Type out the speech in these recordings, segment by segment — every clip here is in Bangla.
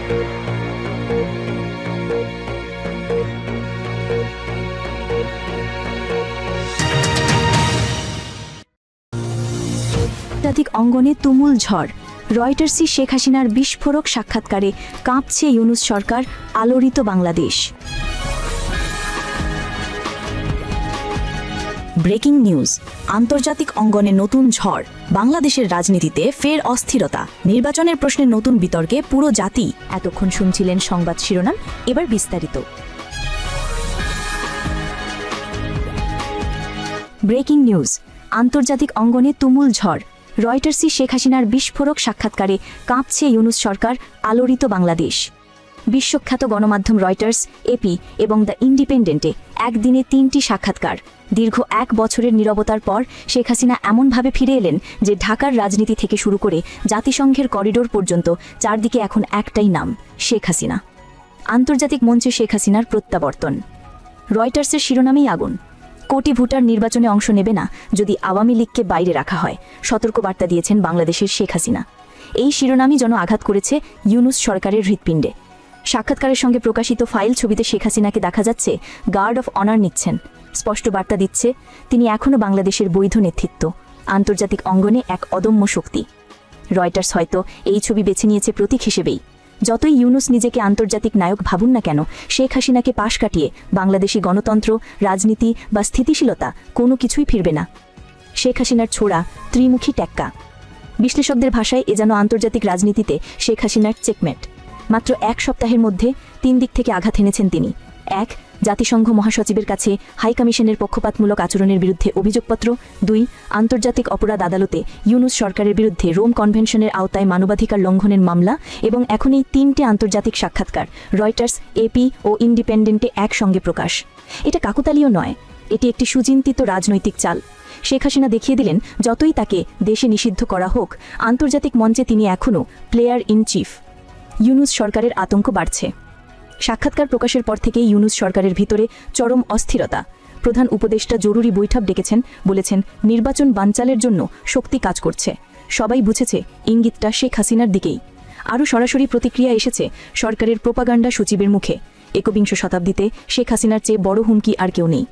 আন্তর্জাতিক অঙ্গনে তুমুল ঝড়। রয়টার্সই শেখ হাসিনার বিস্ফোরক সাক্ষাৎকারে কাঁপছে ইউনূস সরকার, আলোড়িত বাংলাদেশ। ব্রেকিং নিউজ, আন্তর্জাতিক অঙ্গনে নতুন ঝড়, বাংলাদেশের রাজনীতিতে ফের অস্থিরতা, নির্বাচনের প্রশ্নে নতুন বিতর্কে পুরো জাতি। এতক্ষণ শুনছিলেন সংবাদ শিরোনাম, এবার বিস্তারিত। ব্রেকিং নিউজ, আন্তর্জাতিক অঙ্গনে তুমুল ঝড়। রয়টার্সই শেখ হাসিনার বিস্ফোরক সাক্ষাৎকারে কাঁপছে ইউনূস সরকার, আলোড়িত বাংলাদেশ। বিশ্বখ্যাত গণমাধ্যম রয়টার্স, এপি এবং দ্য ইন্ডিপেন্ডেন্টে একদিনে 3টি সাক্ষাৎকার। দীর্ঘ 1 বছরের নীরবতার পর শেখ হাসিনা এমনভাবে ফিরে এলেন যে ঢাকার রাজনীতি থেকে শুরু করে জাতিসংঘের করিডোর পর্যন্ত চারদিকে এখন একটাই নাম, শেখ হাসিনা। আন্তর্জাতিক মঞ্চে শেখ হাসিনার প্রত্যাবর্তন। রয়টার্সের শিরোনামেই আগুন। কোটি ভোটার নির্বাচনে অংশ নেবে না যদি আওয়ামী লীগকে বাইরে রাখা হয়, সতর্কবার্তা দিয়েছেন বাংলাদেশের শেখ হাসিনা। এই শিরোনামই যেন আঘাত করেছে ইউনূস সরকারের হৃৎপিণ্ডে। সাক্ষাৎকারের সঙ্গে প্রকাশিত ফাইল ছবিতে শেখ হাসিনাকে দেখা যাচ্ছে গার্ড অফ অনার নিচ্ছেন। স্পষ্ট বার্তা দিচ্ছে তিনি এখনও বাংলাদেশের বৈধ নেতৃত্ব, আন্তর্জাতিক অঙ্গনে এক অদম্য শক্তি। রয়টার্স হয়তো এই ছবি বেছে নিয়েছে প্রতীক হিসেবেই। যতই ইউনূস নিজেকে আন্তর্জাতিক নায়ক ভাবুন না কেন, শেখ হাসিনাকে পাশ কাটিয়ে বাংলাদেশি গণতন্ত্র, রাজনীতি বা স্থিতিশীলতা কোনো কিছুই ফিরবে না। শেখ হাসিনার ছোড়া ত্রিমুখী ট্যাক্কা। বিশ্লেষকদের ভাষায় এ যেন আন্তর্জাতিক রাজনীতিতে শেখ হাসিনার চেকমেট। মাত্র 1 সপ্তাহের মধ্যে 3 দিক থেকে আঘাত এনেছেন তিনি। 1, জাতিসংঘ মহাসচিবের কাছে হাইকমিশনের পক্ষপাতমূলক আচরণের বিরুদ্ধে অভিযোগপত্র। 2, আন্তর্জাতিক অপরাধ আদালতে ইউনূস সরকারের বিরুদ্ধে রোম কনভেনশনের আওতায় মানবাধিকার লঙ্ঘনের মামলা। এবং এখন এই 3টে আন্তর্জাতিক সাক্ষাৎকার রয়টার্স, এপি ও ইন্ডিপেন্ডেন্টে একসঙ্গে প্রকাশ। এটা কাকতালীয় নয়, এটি একটি সুচিন্তিত রাজনৈতিক চাল। শেখ হাসিনা দেখিয়ে দিলেন যতই তাকে দেশে নিষিদ্ধ করা হোক, আন্তর্জাতিক মঞ্চে তিনি এখনও প্লেয়ার ইন চিফ। ইউনূস সরকারের আতঙ্ক বাড়ছে। সাক্ষাৎকার প্রকাশের পর থেকেই ইউনূস সরকারের ভিতরে চরম অস্থিরতা। প্রধান উপদেষ্টা জরুরি বৈঠক ডেকেছেন, বলেছেন নির্বাচন বানচালের জন্য শক্তি কাজ করছে। সবাই বুঝেছে ইঙ্গিতটা শেখ হাসিনার দিকেই। আরও সরাসরি প্রতিক্রিয়া এসেছে সরকারের প্রোপাগান্ডা সচিবের মুখে। 21 শতাব্দীতে শেখ হাসিনার চেয়ে বড় হুমকি আর কেউ নেই।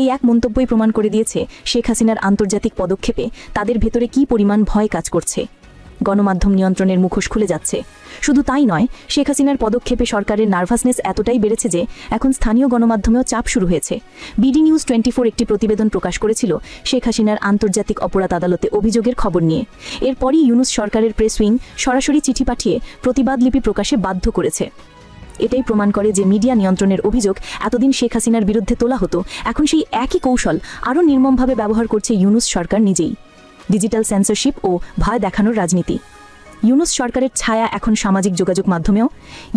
এই এক মন্তব্যই প্রমাণ করে দিয়েছে শেখ হাসিনার আন্তর্জাতিক পদক্ষেপে তাদের ভেতরে কী পরিমাণ ভয় কাজ করছে। গণমাধ্যম নিয়ন্ত্রণের মুখোশ খুলে যাচ্ছে। শুধু তাই নয়, শেখ হাসিনার পদক্ষেপে সরকারের নার্ভাসনেস এতটাই বেড়েছে যে এখন স্থানীয় গণমাধ্যমেও চাপ শুরু হয়েছে। বিডি নিউজ 24 একটি প্রতিবেদন প্রকাশ করেছিল শেখ হাসিনার আন্তর্জাতিক অপরাধ আদালতে অভিযোগের খবর নিয়ে। এরপরই ইউনূস সরকারের প্রেস উইং সরাসরি চিঠি পাঠিয়ে প্রতিবাদ লিপি প্রকাশে বাধ্য করেছে। এটাই প্রমাণ করে যে মিডিয়া নিয়ন্ত্রণের অভিযোগ এতদিন শেখ হাসিনার বিরুদ্ধে তোলা হতো, এখন সেই একই কৌশল আরও নির্মমভাবে ব্যবহার করছে ইউনূস সরকার নিজেই। ডিজিটাল সেন্সরশিপ ও ভয় দেখানোর রাজনীতি। ইউনূস সরকারের ছায়া এখন সামাজিক যোগাযোগ মাধ্যমেও।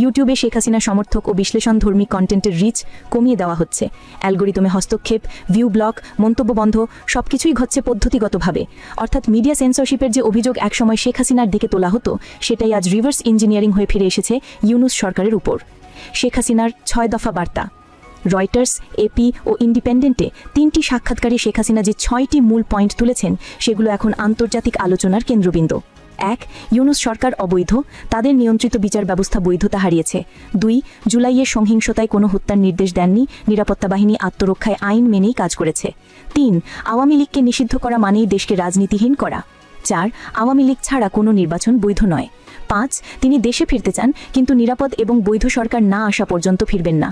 ইউটিউবে শেখ হাসিনা সমর্থক ও বিশ্লেষণধর্মী কন্টেন্টের রিচ কমিয়ে দেওয়া হচ্ছে। অ্যালগোরিদমে হস্তক্ষেপ, ভিউ ব্লক, মন্তব্য বন্ধ সবকিছুই ঘটছে পদ্ধতিগতভাবে। অর্থাৎ মিডিয়া সেন্সরশিপের যে অভিযোগ একসময় শেখ হাসিনার দিকে তোলা হতো, সেটাই আজ রিভার্স ইঞ্জিনিয়ারিং হয়ে ফিরে এসেছে ইউনূস সরকারের উপর। শেখ হাসিনার 6 দফা বার্তা। রয়টার্স, এপি ও ইন্ডিপেন্ডেন্টে 3টি সাক্ষাৎকারে শেখ হাসিনা যে 6টি মূল পয়েন্ট তুলেছেন, সেগুলো এখন আন্তর্জাতিক আলোচনার কেন্দ্রবিন্দু। 1, ইউনূস সরকার অবৈধ, তাদের নিয়ন্ত্রিত বিচার ব্যবস্থা বৈধতা হারিয়েছে। 2, জুলাইয়ের সহিংসতায় কোনো হত্যার নির্দেশ দেননি, নিরাপত্তা বাহিনী আত্মরক্ষায় আইন মেনেই কাজ করেছে। 3, আওয়ামী লীগকে নিষিদ্ধ করা মানেই দেশকে রাজনীতিহীন করা। 4, আওয়ামী লীগ ছাড়া কোনো নির্বাচন বৈধ নয়। 5, তিনি দেশে ফিরতে চান কিন্তু নিরাপদ এবং বৈধ সরকার না আসা পর্যন্ত ফিরবেন না।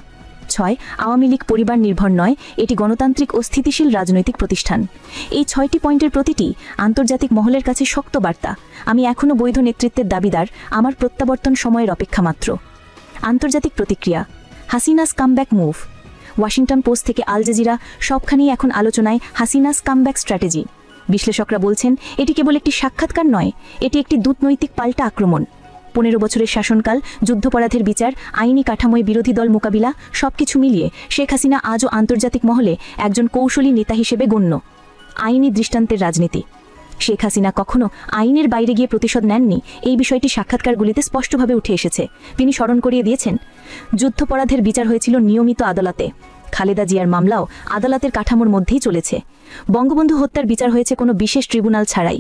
6, আওয়ামী লীগ পরিবার নির্ভর নয়, এটি গণতান্ত্রিক ও স্থিতিশীল রাজনৈতিক প্রতিষ্ঠান। এই 6টি পয়েন্টের প্রতিটি আন্তর্জাতিক মহলের কাছে শক্ত বার্তা। আমি এখনও বৈধ নেতৃত্বের দাবিদার, আমার প্রত্যাবর্তন সময়ের অপেক্ষা মাত্র। আন্তর্জাতিক প্রতিক্রিয়া। Hasina's comeback move. Washington post থেকে আল জাজিরা সবখানেই এখন আলোচনায় হাসিনাস কামব্যাক স্ট্র্যাটেজি। বিশ্লেষকরা বলছেন এটি কেবল একটি সাক্ষাৎকার নয়, এটি একটি দূতনৈতিক পাল্টা আক্রমণ। 15 বছরের শাসনকাল, যুদ্ধাপরাধের বিচার, আইনি কাঠামোয় বিরোধী দল মোকাবিলা সবকিছু মিলিয়ে শেখ হাসিনা আজও আন্তর্জাতিক মহলে একজন কৌশলী নেতা হিসেবে গণ্য। আইনি দৃষ্টান্তের রাজনীতি। শেখ হাসিনা কখনো আইনের বাইরে গিয়ে প্রতিশোধ নেননি, এই বিষয়টি সাক্ষাৎকারগুলিতে স্পষ্টভাবে উঠে এসেছে। তিনি স্মরণ করিয়ে দিয়েছেন যুদ্ধাপরাধের বিচার হয়েছিল নিয়মিত আদালতে। খালেদা জিয়ার মামলাও আদালতের কাঠামোর মধ্যেই চলেছে। বঙ্গবন্ধু হত্যার বিচার হয়েছে কোনো বিশেষ ট্রিব্যুনাল ছাড়াই।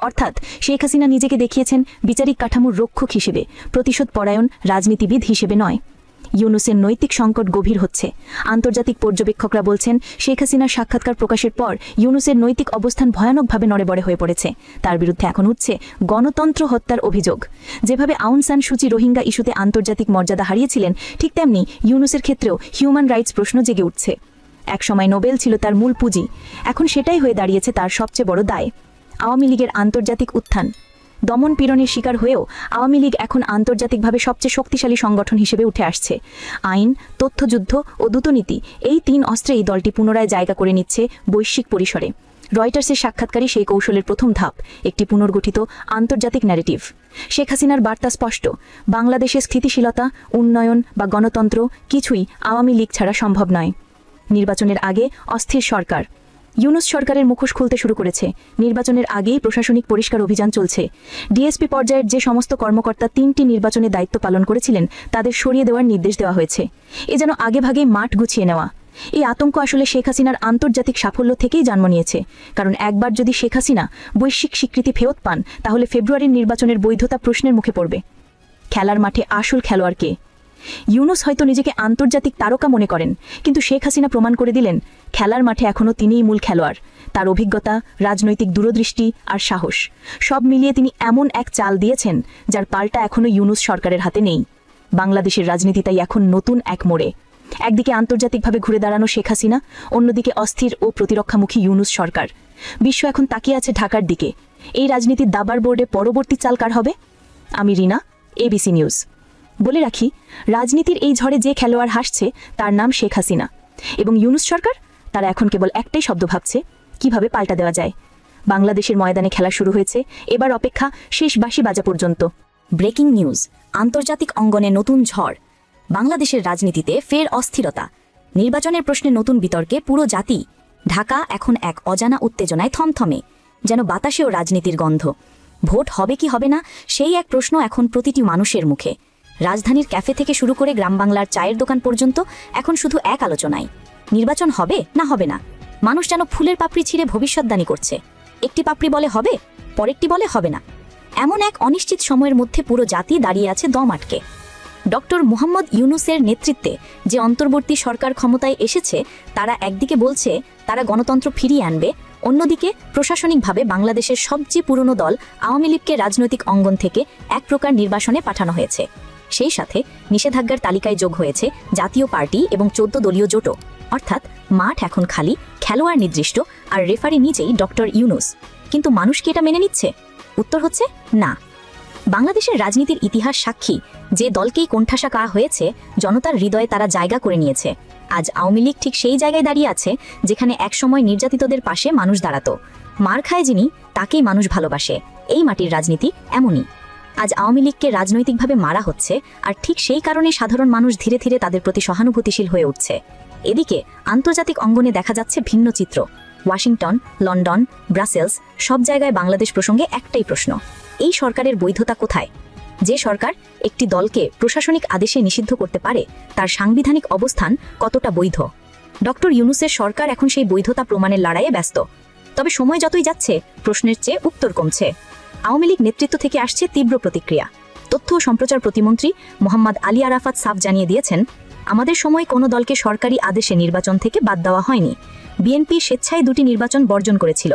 অর্থাৎ শেখ হাসিনা নিজেকে দেখিয়েছেন বিচারিক কাঠামোর রক্ষক হিসেবে, প্রতিশোধ পরায়ণ রাজনীতিবিদ হিসেবে নয়। ইউনূসের নৈতিক সংকট গভীর হচ্ছে। আন্তর্জাতিক পর্যবেক্ষকরা বলছেন, শেখ হাসিনার সাক্ষাৎকার প্রকাশের পর ইউনূসের নৈতিক অবস্থান ভয়ানকভাবে নড়েবড়ে হয়ে পড়েছে। তার বিরুদ্ধে এখন উঠছে গণতন্ত্র হত্যার অভিযোগ। যেভাবে আউং সান সুচি রোহিঙ্গা ইস্যুতে আন্তর্জাতিক মর্যাদা হারিয়েছিলেন, ঠিক তেমনি ইউনূসের ক্ষেত্রেও হিউম্যান রাইটস প্রশ্ন জেগে উঠছে। একসময় নোবেল ছিল তার মূল পুঁজি, এখন সেটাই হয়ে দাঁড়িয়েছে তার সবচেয়ে বড় দায়। আওয়ামী লীগের আন্তর্জাতিক উত্থান। দমন পীড়নের শিকার হয়েও আওয়ামী লীগ এখন আন্তর্জাতিকভাবে সবচেয়ে শক্তিশালী সংগঠন হিসেবে উঠে আসছে। আইন, তথ্যযুদ্ধ ও দূতনীতি, এই 3 অস্ত্রেই দলটি পুনরায় জায়গা করে নিচ্ছে বৈশ্বিক পরিসরে। রয়টার্সের সাক্ষাৎকারী সেই কৌশলের প্রথম ধাপ, একটি পুনর্গঠিত আন্তর্জাতিক ন্যারেটিভ। শেখ হাসিনার বার্তা স্পষ্ট, বাংলাদেশের স্থিতিশীলতা, উন্নয়ন বা গণতন্ত্র কিছুই আওয়ামী লীগ ছাড়া সম্ভব নয়। নির্বাচনের আগে অস্থির সরকার। ইউনূস সরকারের মুখোশ খুলতে শুরু করেছে। নির্বাচনের আগেই প্রশাসনিক পরিষ্কার অভিযান চলছে। ডিএসপি পর্যায়ের যে সমস্ত কর্মকর্তা 3টি নির্বাচনে দায়িত্ব পালন করেছিলেন, তাদের সরিয়ে দেওয়ার নির্দেশ দেওয়া হয়েছে। এ যেন আগেভাগে মাঠ গুছিয়ে নেওয়া। এই আতঙ্ক আসলে শেখ হাসিনার আন্তর্জাতিক সাফল্য থেকেই জন্ম নিয়েছে। কারণ একবার যদি শেখ হাসিনা বৈশ্বিক স্বীকৃতি ফেরত পান, তাহলে ফেব্রুয়ারির নির্বাচনের বৈধতা প্রশ্নের মুখে পড়বে। খেলার মাঠে আসল খেলোয়াড় কে? ইউনূস হয়তো নিজেকে আন্তর্জাতিক তারকা মনে করেন, কিন্তু শেখ হাসিনা প্রমাণ করে দিলেন, খেলার মাঠে এখনও তিনিই মূল খেলোয়াড়। তার অভিজ্ঞতা, রাজনৈতিক দূরদৃষ্টি আর সাহস, সব মিলিয়ে তিনি এমন এক চাল দিয়েছেন যার পাল্টা এখনও ইউনূস সরকারের হাতে নেই। বাংলাদেশের রাজনীতি তাই এখন নতুন এক মোড়ে। একদিকে আন্তর্জাতিকভাবে ঘুরে দাঁড়ানো শেখ হাসিনা, অন্যদিকে অস্থির ও প্রতিরক্ষামুখী ইউনূস সরকার। বিশ্ব এখন তাকিয়ে আছে ঢাকার দিকে। এই রাজনীতির দাবার বোর্ডে পরবর্তী চাল কার হবে? আমি রিনা, এবিসি নিউজ। বলে রাখি, রাজনীতির এই ঝড়ে যে খেলোয়াড় হাসছে তার নাম শেখ হাসিনা, এবং ইউনূস সরকার, তারা এখন কেবল একটাই শব্দ ভাবছে, কিভাবে পাল্টা দেওয়া যায়। বাংলাদেশের ময়দানে খেলা শুরু হয়েছে, এবার অপেক্ষা শেষ বাঁশি বাজা পর্যন্ত। ব্রেকিং নিউজ, আন্তর্জাতিক অঙ্গনে নতুন ঝড়। বাংলাদেশের রাজনীতিতে ফের অস্থিরতা। নির্বাচনের প্রশ্নে নতুন বিতর্কে পুরো জাতি। ঢাকা এখন এক অজানা উত্তেজনায় থমথমে, যেন বাতাসেও রাজনীতির গন্ধ। ভোট হবে কি হবে না, সেই এক প্রশ্ন এখন প্রতিটি মানুষের মুখে। রাজধানীর ক্যাফে থেকে শুরু করে গ্রাম বাংলার চায়ের দোকান পর্যন্ত এখন শুধু এক আলোচনায়, নির্বাচন হবে না হবে না। মানুষ যেন ফুলের পাপড়ি ছিঁড়ে ভবিষ্যৎবাণী করছে। একটি পাপড়ি বলে হবে, পরেরটি বলে হবে না। এমন এক অনিশ্চিত সময়ের মধ্যে পুরো জাতি দাঁড়িয়ে আছে দম আটকে। ডক্টর মোহাম্মদ ইউনূসের নেতৃত্বে যে অন্তর্বর্তী সরকার ক্ষমতায় এসেছে, তারা একদিকে বলছে তারা গণতন্ত্র ফিরিয়ে আনবে, অন্যদিকে প্রশাসনিকভাবে বাংলাদেশের সবচেয়ে পুরনো দল আওয়ামী লীগকে রাজনৈতিক অঙ্গন থেকে এক প্রকার নির্বাসনে পাঠানো হয়েছে। সেই সাথে নিষেধাজ্ঞার তালিকায় যোগ হয়েছে জাতীয় পার্টি এবং 14 দলীয় জোটও। অর্থাৎ মাঠ এখন খালি, খেলোয়াড় নির্দিষ্ট, আর রেফারি নিজেই ডক্টর ইউনূস। কিন্তু মানুষ কি এটা মেনে নিচ্ছে? উত্তর হচ্ছে না। বাংলাদেশের রাজনীতির ইতিহাস সাক্ষী, যে দলকেই কোণঠাসা করা হয়েছে, জনতার হৃদয়ে তারা জায়গা করে নিয়েছে। আজ আওয়ামী লীগ ঠিক সেই জায়গায় দাঁড়িয়ে আছে যেখানে একসময় নির্যাতিতদের পাশে মানুষ দাঁড়াতো। মার খায় যিনি, তাকেই মানুষ ভালোবাসে। এই মাটির রাজনীতি এমনই। আজ আওয়ামী লীগকে রাজনৈতিকভাবে মারা হচ্ছে, আর ঠিক সেই কারণে সাধারণ মানুষ ধীরে ধীরে তাদের প্রতি সহানুভূতিশীল হয়ে উঠছে। এদিকে আন্তর্জাতিক অঙ্গনে দেখা যাচ্ছে ভিন্ন চিত্র। ওয়াশিংটন, লন্ডন, ব্রাসেলস, সব জায়গায় বাংলাদেশ প্রসঙ্গে একটাই প্রশ্ন, এই সরকারের বৈধতা কোথায়? যে সরকার একটি দলকে প্রশাসনিক আদেশে নিষিদ্ধ করতে পারে, তার সাংবিধানিক অবস্থান কতটা বৈধ? ডক্টর ইউনূসের সরকার এখন সেই বৈধতা প্রমাণের লড়াইয়ে ব্যস্ত। তবে সময় যতই যাচ্ছে, প্রশ্নের চেয়ে উত্তর কমছে। আওয়ামী লীগ নেতৃত্ব থেকে আসছে তীব্র প্রতিক্রিয়া। তথ্য ও সম্প্রচার প্রতিমন্ত্রী মোহাম্মদ আলী আরাফাত সাফ জানিয়ে দিয়েছেন, আমাদের সময় কোনো দলকে সরকারি আদেশে নির্বাচন থেকে বাদ দেওয়া হয়নি। বিএনপি স্বেচ্ছায় 2টি নির্বাচন বর্জন করেছিল।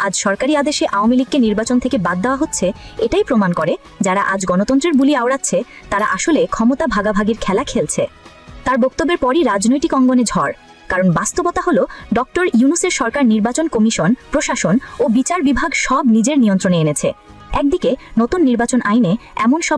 আজ সরকারি আদেশে আওয়ামী লীগকে নির্বাচন থেকে বাদ দেওয়া হচ্ছে, এটাই প্রমাণ করে যারা আজ গণতন্ত্রের বুলি আওড়াচ্ছে, তারা আসলে ক্ষমতা ভাগাভাগির খেলা খেলছে। তার বক্তব্যের পরই রাজনৈতিক অঙ্গনে ঝড়। কারণ বাস্তবতা হলো, ডক্টর ইউনূসের সরকার নির্বাচন কমিশন, প্রশাসন ও বিচার বিভাগ সব নিজের নিয়ন্ত্রণে এনেছে। একদিকে নতুন নির্বাচন আইনে এমন সব